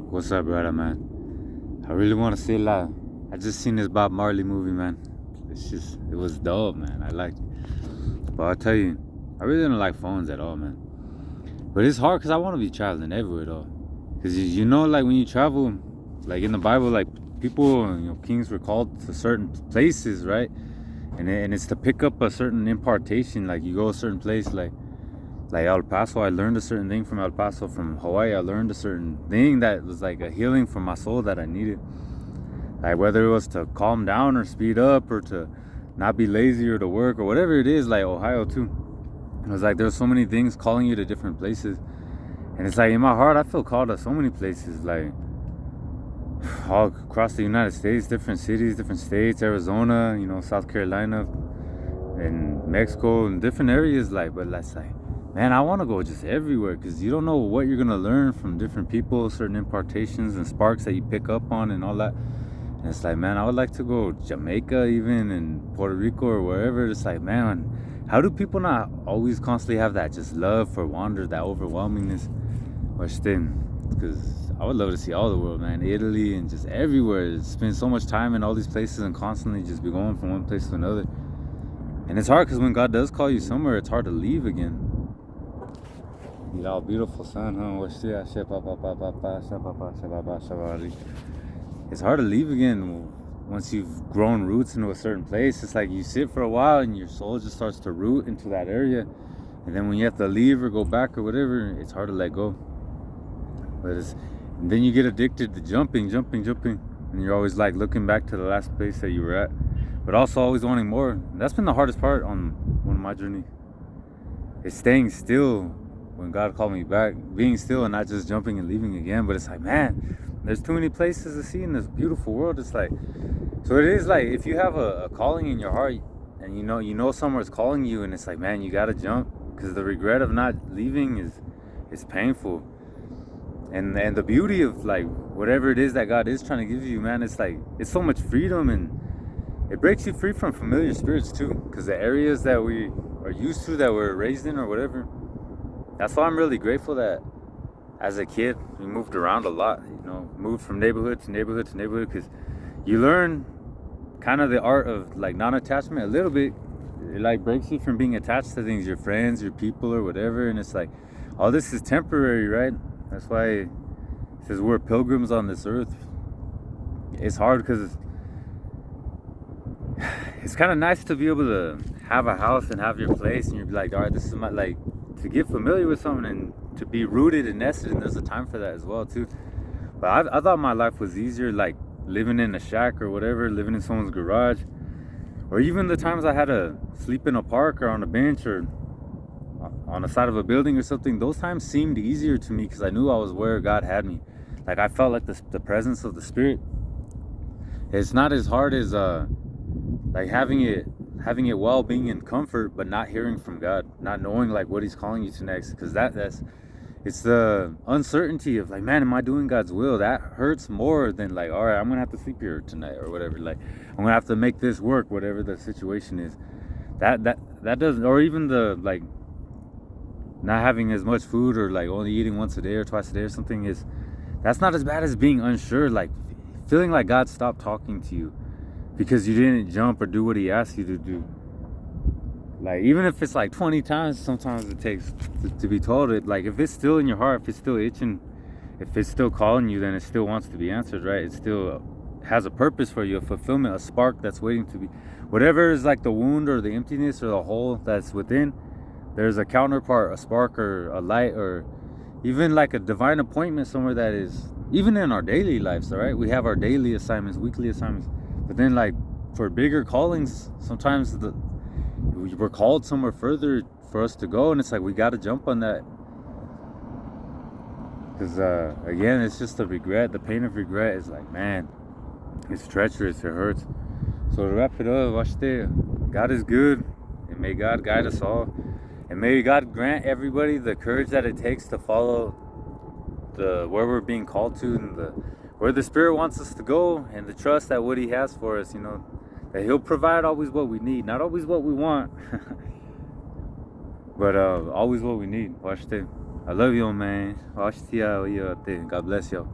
What's up, brother, man? I really want to say live. I just seen this Bob Marley movie, man. It was dope, man. I liked it. But I'll tell you, I really don't like phones at all, man. But it's hard because I want to be traveling everywhere, though. Because you know, like when you travel, like in the Bible, like people, kings were called to certain places, right? And it's to pick up a certain impartation. Like you go a certain place, like El Paso, I learned a certain thing from El Paso. From Hawaii, I learned a certain thing that was like a healing for my soul that I needed. Like whether it was to calm down or speed up or to not be lazy or to work or whatever it is, like Ohio too. It was like there's so many things calling you to different places. And it's like in my heart, I feel called to so many places, like all across the United States, different cities, different states, Arizona, South Carolina, and Mexico, and different areas. But that's like, man, I want to go just everywhere because you don't know what you're gonna learn from different people, certain impartations and sparks that you pick up on, and all that. And it's like, man, I would like to go Jamaica, even, and Puerto Rico or wherever. It's like, man, how do people not always constantly have that just love for wander, that overwhelmingness? Because I would love to see all the world, man. Italy and just everywhere. Spend so much time in all these places and constantly just be going from one place to another. And it's hard because when God does call you somewhere, it's hard to leave again. Beautiful sun, huh? It's hard to leave again once you've grown roots into a certain place. It's like you sit for a while and your soul just starts to root into that area. And then when you have to leave or go back or whatever, it's hard to let go. And then you get addicted to jumping. And you're always like looking back to the last place that you were at. But also always wanting more. And that's been the hardest part on one of my journey. It's staying still when God called me back. Being still and not just jumping and leaving again. But it's like, man, there's too many places to see in this beautiful world. It's like, so it is like if you have a calling in your heart and you know somewhere's calling you, and it's like, man, you gotta jump, because the regret of not leaving is painful. And the beauty of like whatever it is that God is trying to give you, man, it's like it's so much freedom, and it breaks you free from familiar spirits too, because the areas that we are used to, that we're raised in or whatever. That's why I'm really grateful that as a kid we moved around a lot, moved from neighborhood to neighborhood to neighborhood, because you learn kind of the art of like non-attachment a little bit. It like breaks you from being attached to things, your friends, your people, or whatever. And it's like all this is temporary, right? That's why it says we're pilgrims on this earth. It's hard because it's kind of nice to be able to have a house and have your place, and you're like, all right, this is my, like, to get familiar with something and to be rooted and nested, and there's a time for that as well too. But I thought my life was easier, like living in a shack or whatever, living in someone's garage, or even the times I had to sleep in a park or on a bench or on the side of a building or something. Those times seemed easier to me because I knew I was where God had me. Like I felt like the presence of the Spirit. It's not as hard as like having it well, being in comfort, but not hearing from God, not knowing like what He's calling you to next. Because it's the uncertainty of like, man, am I doing God's will? That hurts more than like, all right, I'm gonna have to sleep here tonight or whatever. Like I'm gonna have to make this work, whatever the situation is. That doesn't, or even the like not having as much food, or like only eating once a day or twice a day or something, that's not as bad as being unsure, like feeling like God stopped talking to you because you didn't jump or do what He asked you to do. Like even if it's like 20 times, sometimes it takes to be told it. Like if it's still in your heart, if it's still itching, if it's still calling you, then it still wants to be answered, right? It still has a purpose for you, a fulfillment, a spark that's waiting to be, whatever is like the wound or the emptiness or the hole that's within. There's a counterpart, a spark or a light, or even like a divine appointment somewhere that is, even in our daily lives, all right? We have our daily assignments, weekly assignments. But then like for bigger callings, sometimes we're called somewhere further for us to go. And it's like, we got to jump on that. Because again, it's just the regret, the pain of regret is like, man, it's treacherous, it hurts. So to wrap it up, God is good, and may God guide us all. And may God grant everybody the courage that it takes to follow where we're being called to, and where the Spirit wants us to go, and the trust that what He has for us, that He'll provide always what we need, not always what we want, but always what we need. I love you, man. God bless you.